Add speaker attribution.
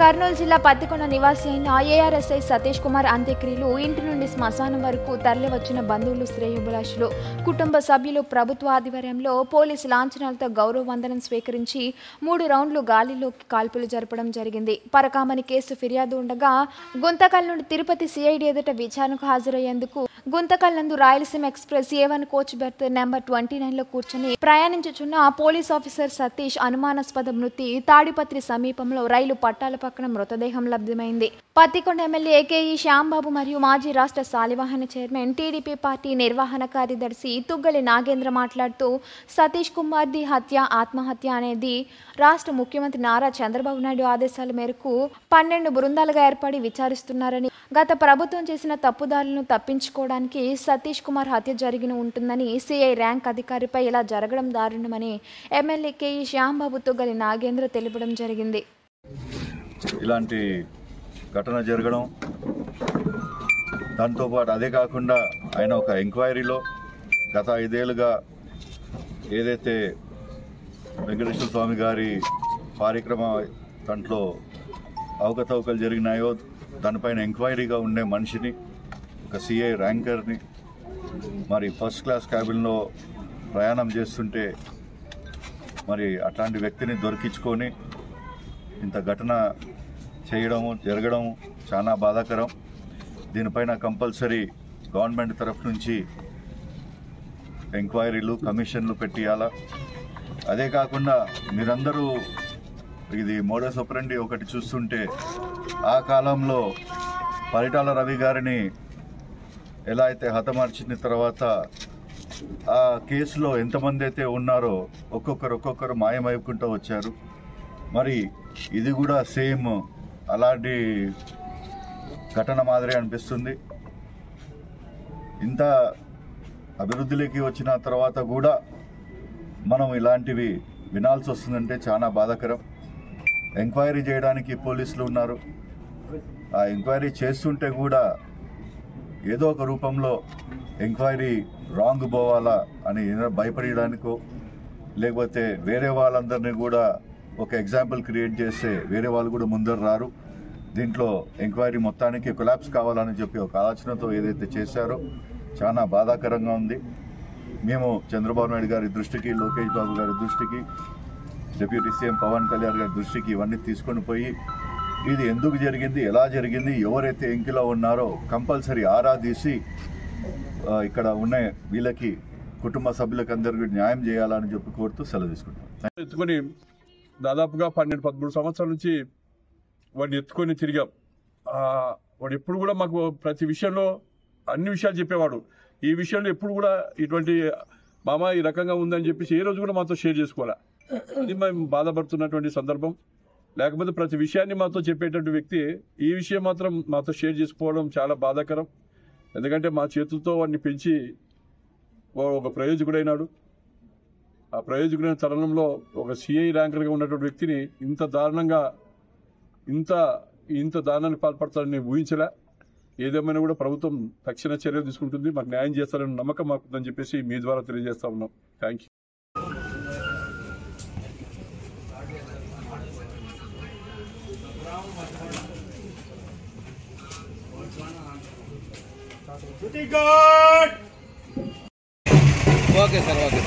Speaker 1: కర్నూలు జిల్లా పత్తికొండ నివాసి అయిన ఏఆర్ఎస్ఐ సతీష్ కుమార్ అంత్యక్రియలు ఇంటి నుండి శ్మశానం వరకు తరలివచ్చిన బంధువులు, శ్రేయోభిలాషులు, కుటుంబ సభ్యులు ప్రభుత్వ ఆధ్వర్యంలో పోలీసు లాంఛనాలతో గౌరవ వందనం స్వీకరించి 3 రౌండ్లు గాలిలోకి కాల్పులు జరపడం జరిగింది. పరకామణి కేసు ఫిర్యాదు ఉండగా గుంతకల్ నుండి తిరుపతి సిఐడి ఎదుట విచారణకు హాజరయ్యేందుకు గుంతకల్ నందు Rayalaseema express A1 coach berth number 29లో కూర్చొని ప్రయాణించుచున్న పోలీస్ ఆఫీసర్ సతీష్ అనుమానాస్పద మృతి తాడిపత్రి సమీపంలో రైలు పట్టాల పక్కన మృతదేహం లభ్యమైంది. పత్తికొండ ఎమ్మెల్యే కేఈ శ్యాంబాబు మరియు మాజీ రాష్ట్ర శాలివాహన చైర్మన్ టీడీపీ పార్టీ నిర్వహణ కార్యదర్శి తుగ్గలి నాగేంద్ర మాట్లాడుతూ సతీష్ కుమార్ది హత్య ఆత్మహత్య అనేది రాష్ట్ర ముఖ్యమంత్రి నారా చంద్రబాబు నాయుడు ఆదేశాల మేరకు 12 బృందాలుగా ఏర్పడి విచారిస్తున్నారని, గత ప్రభుత్వం చేసిన తప్పుదారులను తప్పించుకోవడానికి సతీష్ కుమార్ హత్య జరిగిన ఉంటుందని, సిఐ ర్యాంక్ అధికారిపై ఇలా జరగడం దారుణమని ఎమ్మెల్యే కేఈ శ్యాంబాబు తుగ్గలి నాగేంద్ర తెలిపడం జరిగింది.
Speaker 2: ఇలాంటి ఘటన జరగడం, దాంతోపాటు అదే కాకుండా ఆయన ఒక ఎంక్వైరీలో గత 5 ఏళ్ళుగా ఏదైతే వెంకటేశ్వర స్వామి గారి కార్యక్రమ దాంట్లో అవకతవకలు జరిగినాయో దానిపైన ఎంక్వైరీగా ఉండే మనిషిని, ఒక సిఐ ర్యాంకర్ని మరి ఫస్ట్ క్లాస్ క్యాబిన్లో ప్రయాణం చేస్తుంటే మరి అట్లాంటి వ్యక్తిని దొరికించుకొని ఇంత ఘటన చేయడము జరగడం చాలా బాధాకరం. దీనిపైన కంపల్సరీ గవర్నమెంట్ తరఫు నుంచి ఎంక్వైరీలు, కమిషన్లు పెట్టియాలా. అదే కాకుండా మీరందరూ ఇది మోడస్ ఆపరెండి ఒకటి చూస్తుంటే ఆ కాలంలో పరిటాల రవి గారిని ఎలా అయితే హతమార్చిన తర్వాత ఆ కేసులో ఎంతమంది అయితే ఉన్నారో ఒక్కొక్కరు మాయమైపుకుంటూ వచ్చారు. మరి ఇది కూడా సేమ్ అలాంటి ఘటన మాదిరి అనిపిస్తుంది. ఇంత అభివృద్ధిలోకి వచ్చిన తర్వాత కూడా మనం ఇలాంటివి వినాల్సి వస్తుందంటే చాలా బాధాకరం. ఎంక్వైరీ చేయడానికి పోలీసులు ఉన్నారు. ఆ ఎంక్వైరీ చేస్తుంటే కూడా ఏదో ఒక రూపంలో ఎంక్వైరీ రాంగ్ పోవాలా అని భయపడడానికో, లేకపోతే వేరే వాళ్ళందరినీ కూడా ఒక ఎగ్జాంపుల్ క్రియేట్ చేస్తే వేరే వాళ్ళు కూడా ముందర రారు. దీంట్లో ఎంక్వైరీ మొత్తానికి కొలాప్స్ కావాలని చెప్పి ఒక ఆలోచనతో ఏదైతే చేశారో చాలా బాధాకరంగా ఉంది. మేము చంద్రబాబు నాయుడు గారి దృష్టికి, లోకేష్ బాబు గారి దృష్టికి, డిప్యూటీ సీఎం పవన్ కళ్యాణ్ గారి దృష్టికి ఇవన్నీ తీసుకొని పోయి ఇది ఎందుకు జరిగింది, ఎలా జరిగింది, ఎవరైతే ఎంకిలో ఉన్నారో కంపల్సరీ ఆరా తీసి ఇక్కడ ఉన్న వీళ్ళకి కుటుంబ సభ్యులకు అందరికీ న్యాయం చేయాలని చెప్పి కోరుతూ సెలవు తీసుకుంటాం.
Speaker 3: ఎత్తుకొని దాదాపుగా 12-13 సంవత్సరాల నుంచి వాడిని ఎత్తుకొని తిరిగాం. వాడు ఎప్పుడు కూడా మాకు ప్రతి విషయంలో అన్ని విషయాలు చెప్పేవాడు. ఈ విషయంలో ఎప్పుడు కూడా ఇటువంటి మామ ఈ రకంగా ఉందని చెప్పేసి ఏ రోజు కూడా మాతో షేర్ చేసుకోవాలా. అది మేము బాధపడుతున్నటువంటి సందర్భం. లేకపోతే ప్రతి విషయాన్ని మాతో చెప్పేటువంటి వ్యక్తి ఈ విషయం మాత్రం మాతో షేర్ చేసుకోవడం చాలా బాధాకరం. ఎందుకంటే మా చేతులతో వాడిని పెంచి ఒక ప్రయోజకుడైనాడు. ఆ ప్రయోజకుడైన తరుణంలో ఒక సిఐ ర్యాంకర్గా ఉన్నటువంటి వ్యక్తిని ఇంత దారుణంగా ఇంత దారుణానికి పాల్పడతారని ఊహించలే. ఏదేమైనా కూడా ప్రభుత్వం తక్షణ చర్యలు తీసుకుంటుంది, మాకు న్యాయం చేస్తారని నమ్మకం మాకుందని చెప్పేసి మీ ద్వారా తెలియజేస్తా ఉన్నాం. Thank you.
Speaker 4: Okay sir, okay.